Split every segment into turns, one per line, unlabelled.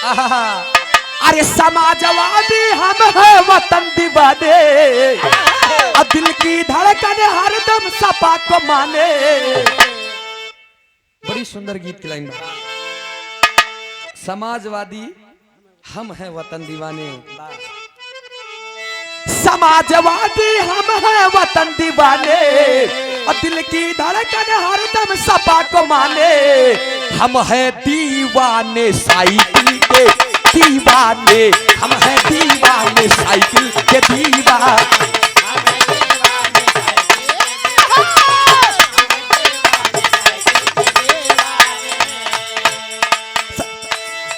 आहा, अरे समाजवादी हम है वतन दीवाने, और दिल की धड़कन हरदम सपा को माने। बड़ी सुंदर गीत की लाइन। समाजवादी हम हैं वतन दीवाने, समाजवादी हम हैं वतन दीवाने, और दिल की धड़कन हरदम सपा को माने। हम हैं दीवाने साइकिल के दीवाने, हम हैं दीवाने साइकिल के दीवाने।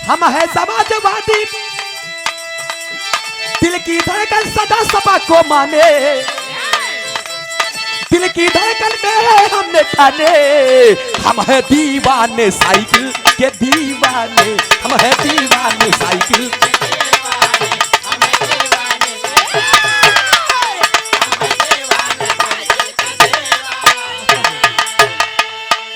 हम हैं समाजवादी, दिल की धड़कन सदा सपा को माने, दिल की धड़कन में है हमने ठाने। हम हैं दीवाने साइकिल के दीवाने, हम हैं दीवाने साइकिल।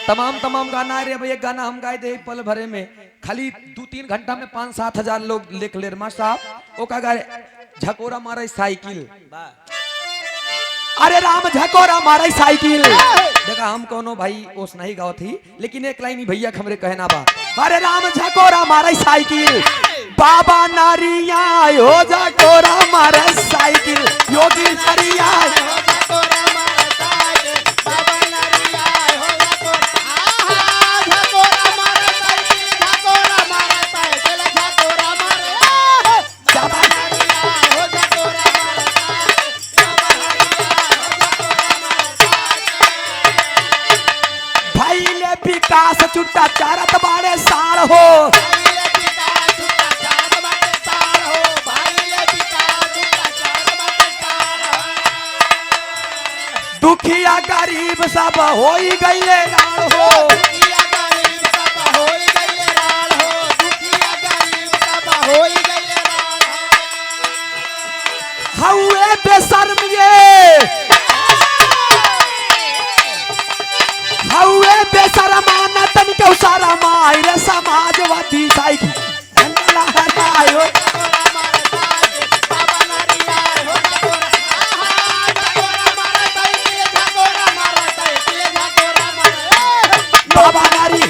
तमाम गाना है रे भाई। एक गाना हम गाए थे पल भरे में, खाली 2-3 घंटा में 5-7 हजार लोग लिख ले मास्टर साहब। ओ का गाए झकोरा मारा साइकिल, अरे राम झकोरा मारा साइकिल। देखा हम कोनो भाई ओस नहीं गाओ थी, लेकिन एक लाइन भैया हमरे कहना बा, अरे राम झकोरा मारा साइकिल, बाबा नारिया हो झकोरा मारा साइकिल, योगी नारिया विकास चुट्टा चारत बाड़े साल हो, दुखिया गरीब सब हो गईले राल हो, हउए बेशर्म ये हउए बेशरमाना तन के सारा मायरे समाजवादी साइकिल झंडा लहरायो। बाबा नारी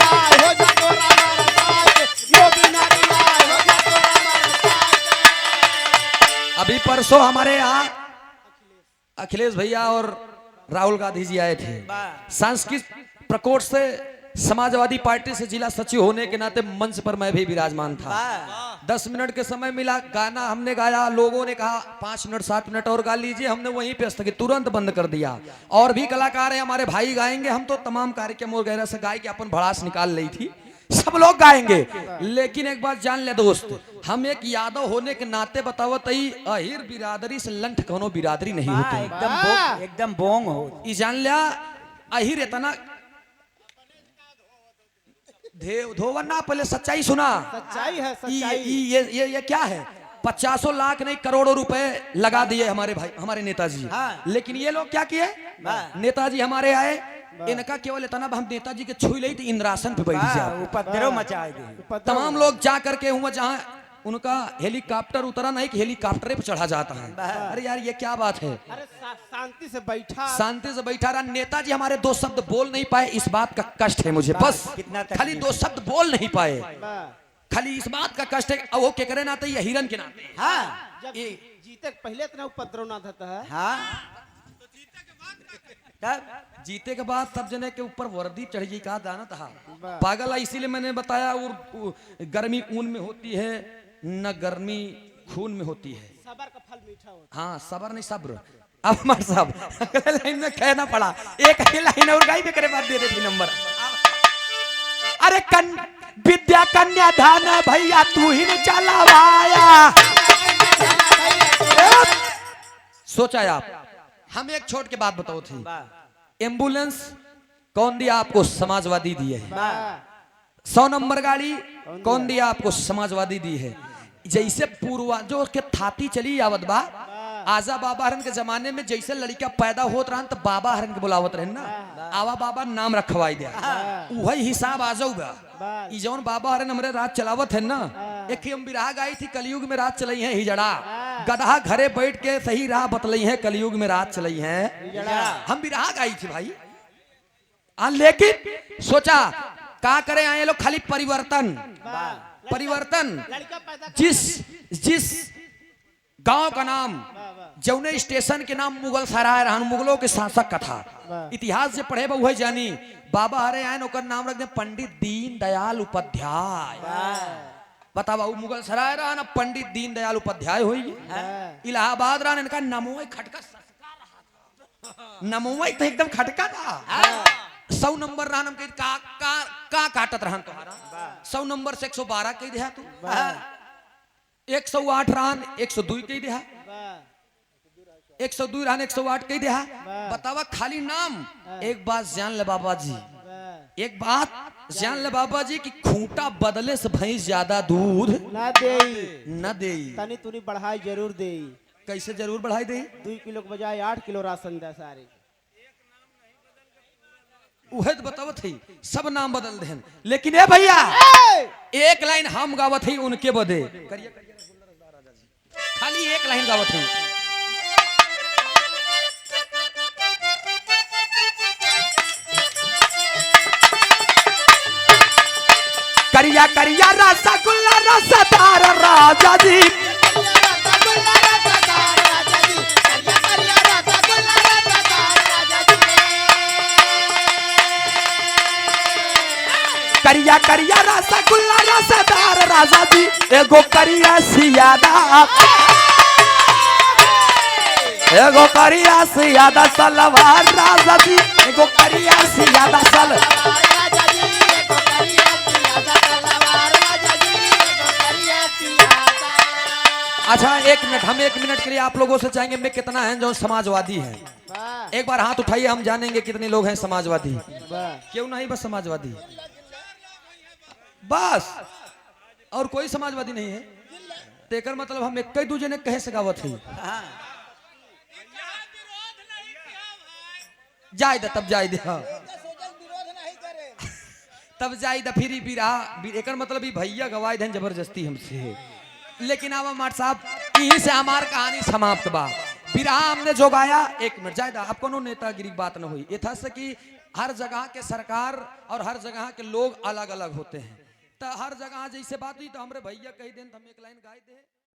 अभी परसों हमारे यहाँ अखिलेश भैया और राहुल गांधी जी आए थे। सांस्कृतिक प्रकोष्ठ से समाजवादी पार्टी से जिला सचिव होने के नाते मंच पर मैं भी विराजमान था। 10 मिनट के समय मिला, गाना हमने गाया, लोगों ने कहा 5 मिनट 7 मिनट और गा लीजिए, हमने वहीं पे स्थगित तुरंत बंद कर दिया। और भी कलाकार है हमारे भाई गाएंगे, हम तो तमाम कार्यक्रम वगैरह से गाय के अपन भड़ास निकाल ली थी, सब लोग गाएंगे। लेकिन एक बात जान ले दोस्त, हम एक यादव होने के नाते बताओ तई अहिर बिरादरी से लंठ कोनो बिरादरी नहीं होती,
एकदम बोंग हो।
जान लिया अहिर इतना धोवन ना, पहले सच्चाई सुना।
सच्चाई है सच्चाई।
ये क्या है, 50 लाख नहीं करोड़ों रुपए लगा दिए हमारे भाई हमारे नेताजी। लेकिन ये लोग क्या किए, नेताजी हमारे आए, इनका केवल इतना हम नेताजी के छुई ली थी, इंद्रासन पे बैठ जाओ,
उपद्रव मचाएगी।
तमाम लोग जा करके हुआ जहाँ उनका हेलीकॉप्टर उतरा नहीं कि हेलीकॉप्टर पे चढ़ा जाता है। अरे यार ये क्या बात है,
अरे शांति से बैठा
रहा। नेताजी हमारे 2 शब्द बोल नहीं पाए, इस बात का कष्ट है मुझे, बस खाली 2 शब्द बोल नहीं पाए, खाली इस बात का कष्ट है। अब वो क्या करे नाते, ये हिरन के नाते।
हाँ, जब जीते पहले इतना उपद्रव ना था। हाँ,
जीते के बाद सब जने के ऊपर वर्दी चढ़ गई, कहा दाना था पागल है। इसीलिए मैंने बताया, और गर्मी ऊन में होती है न गर्मी खून में होती है,
सबर का फल मीठा होता।
हाँ सबर नहीं सब्र। अब हमारे साहब लाइन में कहना पड़ा, एक ही लाइन और गाई करे बाद दे देती नंबर। अरे विद्या कन्या धान भैया तू ही ने चलावाया। सोचा आप, हम एक छोट के बात बताओ थी, एम्बुलेंस कौन दिया आपको, समाजवादी दिए है। 100 नंबर गाड़ी कौन दिया आपको, समाजवादी दी है। जैसे पूर्वजों के थाती चली आवत बा, आजा बाबा हरन के जमाने में जैसे लड़का पैदा होत रहन तो बाबा हरन के बुलावत रहन ना, आवा बाबा नाम रखवाई दे, वही हिसाब आ जाऊगा। ई जौन बाबा हरन हमरे रात चलावत है ना, एक हम बिरहा गाई थी कलयुग में रात चलाई है हिजड़ा, गधा घरे बैठ के सही राह बतलाई है कलयुग में रात चलाई है, हम बिरहा गाई थी भाई। लेकिन सोचा का करे आए लोग खाली परिवर्तन, परिवर्तन। जिस गांव का नाम जौने स्टेशन के नाम मुगल सराय रहन, मुगलों के शासक का था, इतिहास से पढ़े वही जानी। बाबा हरे आयन ओकर नाम रख दे पंडित दीन दयाल उपाध्याय। बतावा मुगल सराय रहन, पंडित दीन दयाल उपाध्याय हुई। इलाहाबाद रहन, इनका नमोई खटका नमोई तो एकदम खटका था। 100 नंबर रहन, हम का काटत रहन तुम्हारा 100 नंबर से 112 कह दिया तू, 108 रहन 102 कह दिया, 102 रहन 108 कह दिया। बतावा खाली नाम। एक बात जान ले बाबा जी, एक बात जान ले बाबा जी कि खूंटा बदले से भैंस ज्यादा दूध न दे।
तनी तुनी बढ़ाई जरूर दे।
कैसे जरूर बढ़ाई दे?
2 किलो के बजाय 8 किलो राशन दे सारे।
उहे तो बतावत है, सब नाम बदल दे। लेकिन ए भैया एक लाइन हम गावत है उनके बदे, खाली एक लाइन गावत है। करिया करिया रसगुल्ला रसदार राजा जी, करिया करिया रसगुल्ला रसदार राजा जी, एगो करिया सियादा, एगो करिया सियादा सलवार राजा जी, एगो करिया सियादा सलवार। अच्छा एक मिनट, हम 1 मिनट के लिए आप लोगों से चाहेंगे मैं कितना है जो समाजवादी है, एक बार हाथ उठाइए, हम जानेंगे कितने लोग हैं समाजवादी। क्यों नहीं, बस समाजवादी बस, और कोई समाजवादी नहीं है। तेकर मतलब हम एक दूजे ने कहे सगावत है। जाय द तब जाय दे, तब जाय द फिर एकर मतलब भैया गवाए दें जबरदस्ती हमसे। लेकिन आवा माट साहब यहीं से हमार कहानी समाप्त बा। बिरहा हमने जो गाया, 1 मिनट जायदा, आप कोनो नेतागिरी बात न हुई। यथा से कि हर जगह के सरकार और हर जगह के लोग अलग अलग होते हैं, तो हर जगह जैसे बात हुई तो हमरे भैया कही दें तो हम एक लाइन गाए दे।